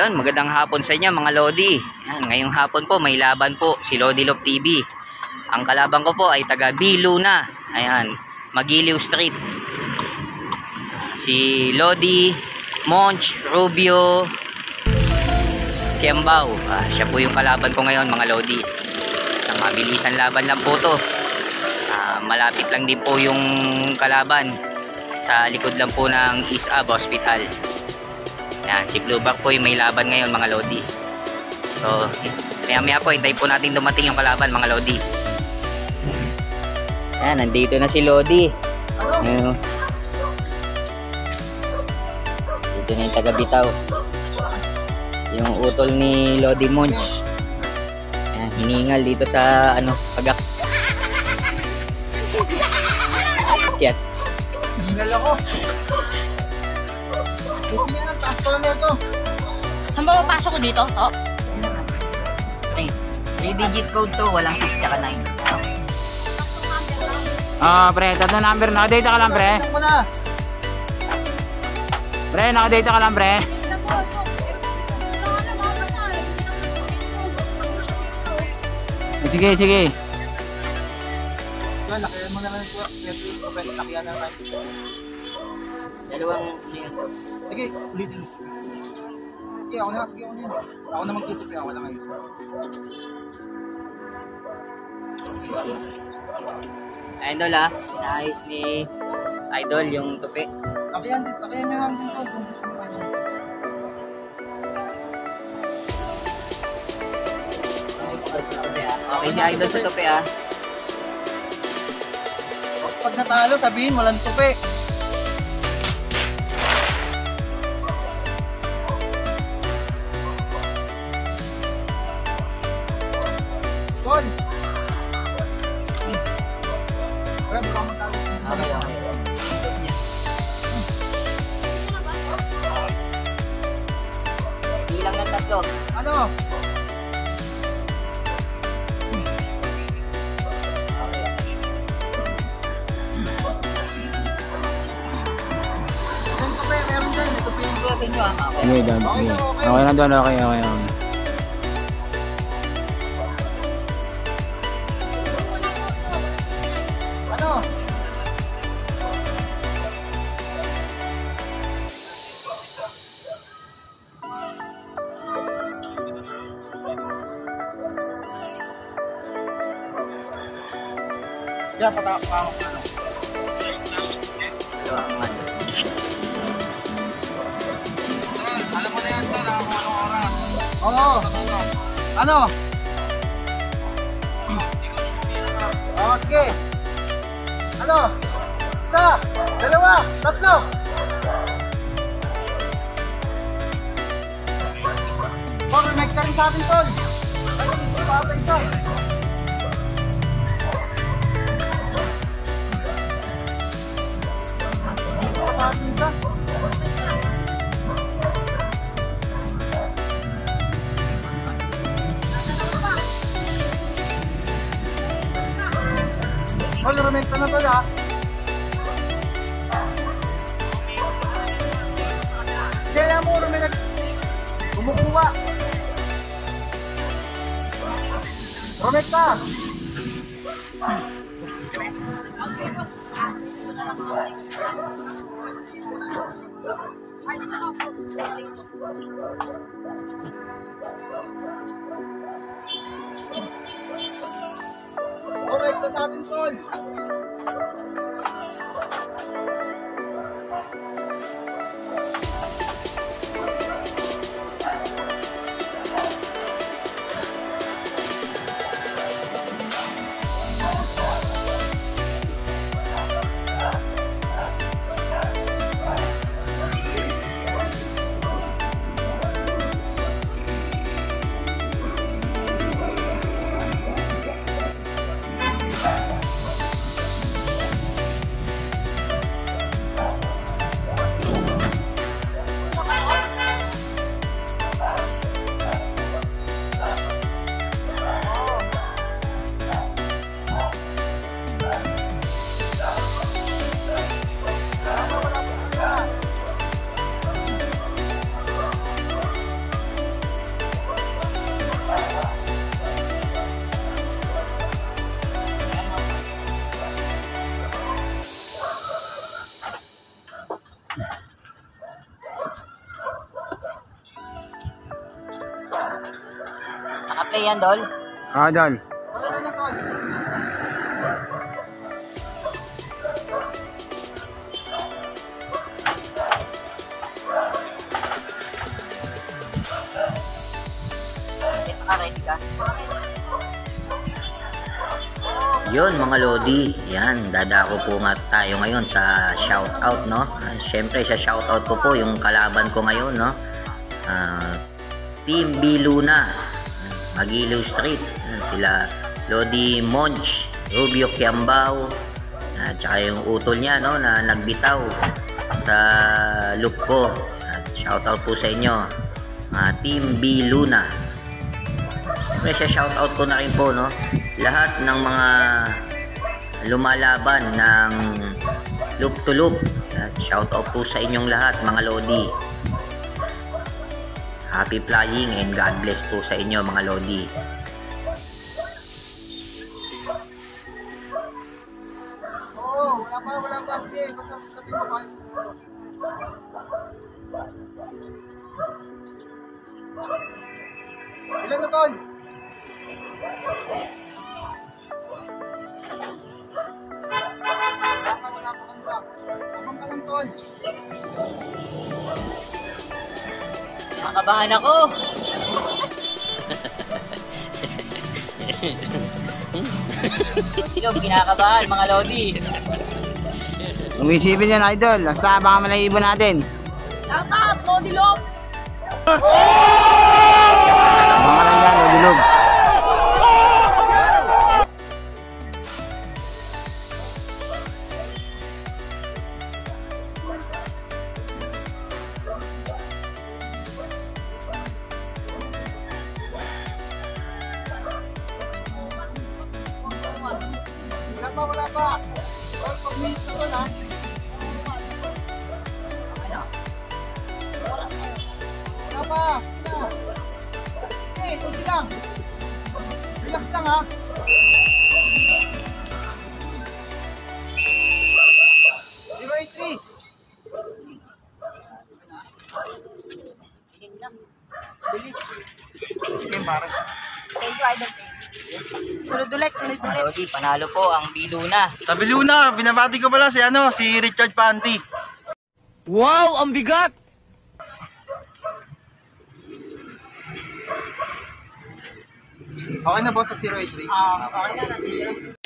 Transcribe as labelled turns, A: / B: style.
A: Ayan, magandang hapon sa inyo mga Lodi. Ayan, ngayong hapon po may laban po si Lodi Love TV. Ang kalaban ko po ay taga B. Luna. Ayan, Magiliw Street. Si Lodi Monch Rubio Kiambao. Siya po yung kalaban ko ngayon mga Lodi. Mabilisan laban lang po to. Malapit lang din po yung kalaban. Sa likod lang po ng Isab Hospital. Yan, si Blueback po yung may laban ngayon mga Lodi. So, maya po, hintayin po natin dumating yung kalaban mga Lodi. Yan, nandito na si Lodi. Ayan. Dito na yung taga Bitaw. Yung utol ni Lodi Monch. Ayan, hiningal dito sa pagak. Yan.
B: Hiningal ako. Buti niya ng taas ko lang ito.
C: Saan ba mapasok ko dito? To?
A: 3-digit code to, walang 6 saka 9.
D: Pre, tatlo number. Nakadata ka lang, pre. Pre, nakadata ka lang, pre. Sige, sige.
B: Lakihan mo naman ito. Lakihan na natin.
A: Dalawang
B: Sige, ulitin. Sige, ako na. Sige, ako na. Ako na magtutupi. Ako na ngayon.
A: Idol naayos ni Idol yung tupi.
B: Lakihan nyo lang din to. Kung gusto nyo kayo.
A: Okay si Idol sa tupi
B: Pag natalo, sabihin walang tupi. Tol! Kaya di ba magtalo?
A: Okay. Bilang ng tatlo.
B: Ano? Yung tupi, meron dyan. May tupi yung sa inyo
D: Okay, done.
B: Okay na, okay.
D: Okay lang doon, okay.
B: Ano? Kaya patawag pa ako.
E: Alam mo na yan, Tol, kung anong oras.
B: Oo. Ano? Oo, sige. Ano? Isa, dalawa, tatlo. Tol, remake ka rin sa atin, Tol. Ay, dito pa ata isa. Dito pa sa atin isa. Tol, remake ka na, Tol, ha? Kaya mo, remake. Kumukuha. Remake ka. Remake ka sa atin, Tol.
A: okay yan, Dol?
D: Oo, Dol.
B: Wala na, tol.
A: Ready ka? Yun mga Lodi, yan, dadako po nga tayo ngayon sa shoutout, no? Siyempre sa shoutout ko po yung kalaban ko ngayon, no? Team B Luna, Magilaw Street, yan, sila Lodi Monch, Rubio Kiambao, at saka yung utol niya, no, na nagbitaw sa loop ko. Shoutout po sa inyo, Team B Luna. Siyempre siya shoutout ko na rin po, no, lahat ng mga lumalaban ng loop to loop. Shoutout po sa inyong lahat mga Lodi. Happy flying and God bless po sa inyo mga Lodi.
B: Oo, wala pa. Sige, basta sasabihin ko pa. Ilan na, tol? Wala pa kanila. Abang ka lang, tol.
A: Nakabahan ako. Ikaw kinakabahan mga Lodi.
D: Umisipin yan, Idol. Basta baka malahibo natin.
C: Shoutout, Lodi Lop!
D: Mga lang yan, Lodilog.
B: Wala pa. Tol, pag minutes na, tol, ha? Wala pa. Sige na. Okay, easy lang. Relax lang, ha?
C: Bilis.
B: Sige, pare.
C: Thank you, Idol. Sunod ulit.
A: Mga Lodi, panalo po ang Biluna.
B: Sa Biluna, binabati ko pala si Richard Panty.
D: Wow, ang bigat!
B: Okay na, boss, sa 083.
C: Okay na, natin.